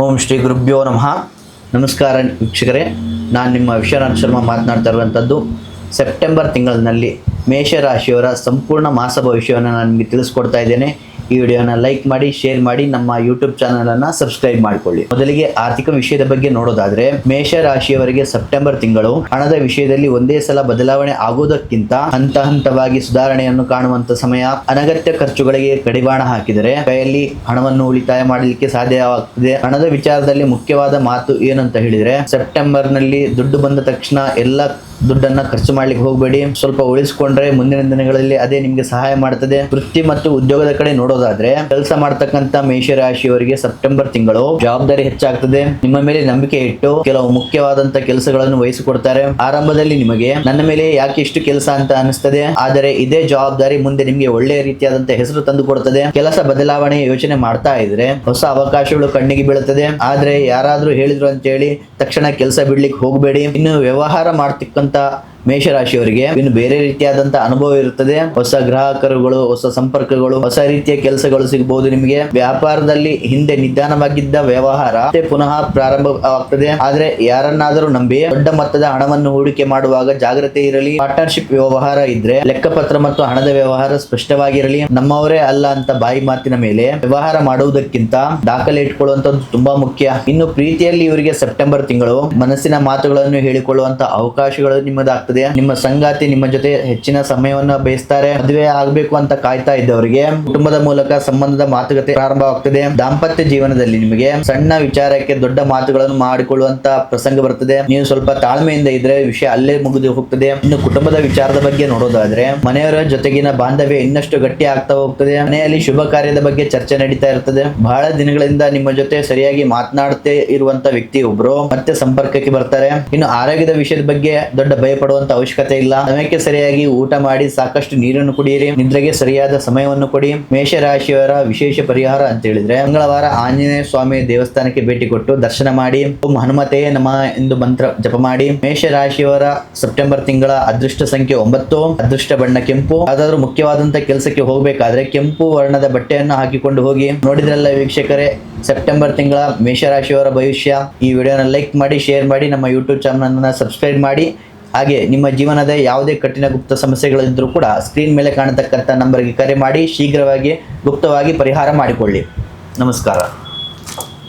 ಓಂ ಶ್ರೀ ಗುರುಭ್ಯೋ ನಮಃ. ನಮಸ್ಕಾರ ವೀಕ್ಷಕರೇ, ನಾನು ನಿಮ್ಮ ವಿಶ್ವನಾಥ್ ಶರ್ಮಾ ಮಾತನಾಡ್ತಾ ಇರುವಂಥದ್ದು. ಸೆಪ್ಟೆಂಬರ್ ತಿಂಗಳಿನಲ್ಲಿ ಮೇಷರಾಶಿಯವರ ಸಂಪೂರ್ಣ ಮಾಸ ಭವಿಷ್ಯವನ್ನು ನಾನು ನಿಮಗೆ ತಿಳಿಸ್ಕೊಡ್ತಾ ಇದ್ದೇನೆ. ಈ ವಿಡಿಯೋನ ಲೈಕ್ ಮಾಡಿ, ಶೇರ್ ಮಾಡಿ, ನಮ್ಮ ಯೂಟ್ಯೂಬ್ ಚಾನಲನ್ನು ಸಬ್ಸ್ಕ್ರೈಬ್ ಮಾಡಿಕೊಳ್ಳಿ. ಮೊದಲಿಗೆ ಆರ್ಥಿಕ ವಿಷಯದ ಬಗ್ಗೆ ನೋಡೋದಾದ್ರೆ, ಮೇಷರಾಶಿಯವರಿಗೆ ಸೆಪ್ಟೆಂಬರ್ ತಿಂಗಳು ಹಣದ ವಿಷಯದಲ್ಲಿ ಒಂದೇ ಸಲ ಬದಲಾವಣೆ ಆಗುವುದಕ್ಕಿಂತ ಹಂತ ಹಂತವಾಗಿ ಸುಧಾರಣೆಯನ್ನು ಕಾಣುವಂತ ಸಮಯ. ಅನಗತ್ಯ ಖರ್ಚುಗಳಿಗೆ ಕಡಿವಾಣ ಹಾಕಿದರೆ ಕೈಯಲ್ಲಿ ಹಣವನ್ನು ಉಳಿತಾಯ ಮಾಡಲಿಕ್ಕೆ ಸಾಧ್ಯವಾಗುತ್ತದೆ. ಹಣದ ವಿಚಾರದಲ್ಲಿ ಮುಖ್ಯವಾದ ಮಾತು ಏನಂತ ಹೇಳಿದ್ರೆ, ಸೆಪ್ಟೆಂಬರ್ ನಲ್ಲಿ ದುಡ್ಡು ಬಂದ ತಕ್ಷಣ ಎಲ್ಲ ದುಡ್ಡನ್ನ ಖರ್ಚು ಮಾಡ್ಲಿಕ್ಕೆ ಹೋಗಬೇಡಿ. ಸ್ವಲ್ಪ ಉಳಿಸಿಕೊಂಡ್ರೆ ಮುಂದಿನ ದಿನಗಳಲ್ಲಿ ಅದೇ ನಿಮ್ಗೆ ಸಹಾಯ ಮಾಡ್ತದೆ. ವೃತ್ತಿ ಮತ್ತು ಉದ್ಯೋಗದ ಕಡೆ ನೋಡೋದಾದ್ರೆ, ಕೆಲಸ ಮಾಡ್ತಕ್ಕಂತ ಮೇಷರಾಶಿಯವರಿಗೆ ಸೆಪ್ಟೆಂಬರ್ ತಿಂಗಳು ಜವಾಬ್ದಾರಿ ಹೆಚ್ಚಾಗ್ತದೆ. ನಿಮ್ಮ ಮೇಲೆ ನಂಬಿಕೆ ಇಟ್ಟು ಕೆಲವು ಮುಖ್ಯವಾದಂತ ಕೆಲಸಗಳನ್ನು ವಹಿಸಿಕೊಡ್ತಾರೆ. ಆರಂಭದಲ್ಲಿ ನಿಮಗೆ ನನ್ನ ಮೇಲೆ ಯಾಕೆ ಇಷ್ಟು ಕೆಲಸ ಅಂತ ಅನಿಸ್ತದೆ, ಆದರೆ ಇದೇ ಜವಾಬ್ದಾರಿ ಮುಂದೆ ನಿಮ್ಗೆ ಒಳ್ಳೆಯ ರೀತಿಯಾದಂತ ಹೆಸರು ತಂದು ಕೊಡ್ತದೆ. ಕೆಲಸ ಬದಲಾವಣೆ ಯೋಚನೆ ಮಾಡ್ತಾ ಇದ್ರೆ ಹೊಸ ಅವಕಾಶಗಳು ಕಣ್ಣಿಗೆ ಬೀಳುತ್ತದೆ. ಆದ್ರೆ ಯಾರಾದ್ರೂ ಹೇಳಿದ್ರು ಅಂತ ಹೇಳಿ ತಕ್ಷಣ ಕೆಲಸ ಬಿಡ್ಲಿಕ್ಕೆ ಹೋಗಬೇಡಿ. ಇನ್ನು ವ್ಯವಹಾರ ಮಾಡ್ತಕ್ಕಂತ ಮೇಷರಾಶಿಯವರಿಗೆ ಇನ್ನು ಬೇರೆ ರೀತಿಯಾದಂತ ಅನುಭವ ಇರುತ್ತದೆ. ಹೊಸ ಗ್ರಾಹಕರುಗಳು, ಹೊಸ ಸಂಪರ್ಕಗಳು, ಹೊಸ ರೀತಿಯ ಕೆಲಸಗಳು ಸಿಗಬಹುದು ನಿಮಗೆ. ವ್ಯಾಪಾರದಲ್ಲಿ ಹಿಂದೆ ನಿಧಾನವಾಗಿದ್ದ ವ್ಯವಹಾರ ಪುನಃ ಪ್ರಾರಂಭವಾಗ್ತದೆ. ಆದ್ರೆ ಯಾರನ್ನಾದರೂ ನಂಬಿ ದೊಡ್ಡ ಮೊತ್ತದ ಹಣವನ್ನು ಹೂಡಿಕೆ ಮಾಡುವಾಗ ಜಾಗ್ರತೆ ಇರಲಿ. ಪಾರ್ಟ್ನರ್ಶಿಪ್ ವ್ಯವಹಾರ ಇದ್ರೆ ಲೆಕ್ಕಪತ್ರ ಮತ್ತು ಹಣದ ವ್ಯವಹಾರ ಸ್ಪಷ್ಟವಾಗಿರಲಿ. ನಮ್ಮವರೇ ಅಲ್ಲ ಅಂತ ಬಾಯಿ ಮಾತಿನ ಮೇಲೆ ವ್ಯವಹಾರ ಮಾಡುವುದಕ್ಕಿಂತ ದಾಖಲೆ ಇಟ್ಕೊಳ್ಳುವಂತದ್ದು ತುಂಬಾ ಮುಖ್ಯ. ಇನ್ನು ಪ್ರೀತಿಯಲ್ಲಿ ಇವರಿಗೆ ಸೆಪ್ಟೆಂಬರ್ ತಿಂಗಳು ಮನಸ್ಸಿನ ಮಾತುಗಳನ್ನು ಹೇಳಿಕೊಳ್ಳುವಂತ ಅವಕಾಶಗಳು ನಿಮ್ಮದಾಗ್ತದೆ. ನಿಮ್ಮ ಸಂಗಾತಿ ನಿಮ್ಮ ಜೊತೆ ಹೆಚ್ಚಿನ ಸಮಯವನ್ನು ಬಯಸ್ತಾರೆ. ಮದುವೆ ಆಗ್ಬೇಕು ಅಂತ ಕಾಯ್ತಾ ಇದ್ದವರಿಗೆ ಕುಟುಂಬದ ಮೂಲಕ ಸಂಬಂಧದ ಮಾತುಕತೆ ಪ್ರಾರಂಭವಾಗ್ತದೆ. ದಾಂಪತ್ಯ ಜೀವನದಲ್ಲಿ ನಿಮಗೆ ಸಣ್ಣ ವಿಚಾರಕ್ಕೆ ದೊಡ್ಡ ಮಾತುಗಳನ್ನು ಮಾಡಿಕೊಳ್ಳುವಂತ ಪ್ರಸಂಗ ಬರ್ತದೆ. ನೀವು ಸ್ವಲ್ಪ ತಾಳ್ಮೆಯಿಂದ ಇದ್ರೆ ವಿಷಯ ಅಲ್ಲೇ ಮುಗಿದು ಹೋಗ್ತದೆ. ಇನ್ನು ಕುಟುಂಬದ ವಿಚಾರದ ಬಗ್ಗೆ ನೋಡೋದಾದ್ರೆ, ಮನೆಯವರ ಜೊತೆಗಿನ ಬಾಂಧವ್ಯ ಇನ್ನಷ್ಟು ಗಟ್ಟಿ ಆಗ್ತಾ ಹೋಗ್ತದೆ. ಮನೆಯಲ್ಲಿ ಶುಭ ಕಾರ್ಯದ ಬಗ್ಗೆ ಚರ್ಚೆ ನಡೀತಾ ಇರ್ತದೆ. ಬಹಳ ದಿನಗಳಿಂದ ನಿಮ್ಮ ಜೊತೆ ಸರಿಯಾಗಿ ಮಾತನಾಡ್ತೇ ಇರುವಂತ ವ್ಯಕ್ತಿ ಒಬ್ರು ಮತ್ತೆ ಸಂಪರ್ಕಕ್ಕೆ ಬರ್ತಾರೆ. ಇನ್ನು ಆರೋಗ್ಯದ ವಿಷಯದ ಬಗ್ಗೆ ದೊಡ್ಡ ಭಯಪಡುವಂತ ಅವಶ್ಯಕತೆ ಇಲ್ಲ. ಸಮಯಕ್ಕೆ ಸರಿಯಾಗಿ ಊಟ ಮಾಡಿ, ಸಾಕಷ್ಟು ನೀರನ್ನು ಕುಡಿಯಿರಿ. ನಿದ್ರೆಗೆ ಸರಿಯಾದ ಸಮಯವನ್ನು ಕೊಡಿ. ಮೇಷರಾಶಿಯವರ ವಿಶೇಷ ಪರಿಹಾರ ಅಂತ ಹೇಳಿದ್ರೆ, ಮಂಗಳವಾರ ಆಂಜನೇಯ ಸ್ವಾಮಿ ದೇವಸ್ಥಾನಕ್ಕೆ ಭೇಟಿ ಕೊಟ್ಟು ದರ್ಶನ ಮಾಡಿ, ಓಂ ಹನುಮತೆಯೇ ನಮಃ ಎಂದು ಮಂತ್ರ ಜಪ ಮಾಡಿ. ಮೇಷರಾಶಿಯವರ ಸೆಪ್ಟೆಂಬರ್ ತಿಂಗಳ ಅದೃಷ್ಟ ಸಂಖ್ಯೆ 9, ಅದೃಷ್ಟ ಬಣ್ಣ ಕೆಂಪು. ಯಾವ್ದಾದ್ರು ಮುಖ್ಯವಾದಂತ ಕೆಲಸಕ್ಕೆ ಹೋಗ್ಬೇಕಾದ್ರೆ ಕೆಂಪು ವರ್ಣದ ಬಟ್ಟೆಯನ್ನು ಹಾಕಿಕೊಂಡು ಹೋಗಿ. ನೋಡಿದ್ರಲ್ಲ ವೀಕ್ಷಕರೇ, ಸೆಪ್ಟೆಂಬರ್ ತಿಂಗಳ ಮೇಷರಾಶಿಯವರ ಭವಿಷ್ಯ. ಈ ವಿಡಿಯೋನ ಲೈಕ್ ಮಾಡಿ, ಶೇರ್ ಮಾಡಿ, ನಮ್ಮ ಯೂಟ್ಯೂಬ್ ಚಾನಲ್ ಸಬ್ಸ್ಕ್ರೈಬ್ ಮಾಡಿ. ಹಾಗೆ ನಿಮ್ಮ ಜೀವನದ ಯಾವುದೇ ಕಠಿಣ ಗುಪ್ತ ಸಮಸ್ಯೆಗಳಿದ್ರೂ ಕೂಡ ಸ್ಕ್ರೀನ್ ಮೇಲೆ ಕಾಣತಕ್ಕಂಥ ನಂಬರ್ಗೆ ಕರೆ ಮಾಡಿ ಶೀಘ್ರವಾಗಿ ಗುಪ್ತವಾಗಿ ಪರಿಹಾರ ಮಾಡಿಕೊಳ್ಳಿ. ನಮಸ್ಕಾರ.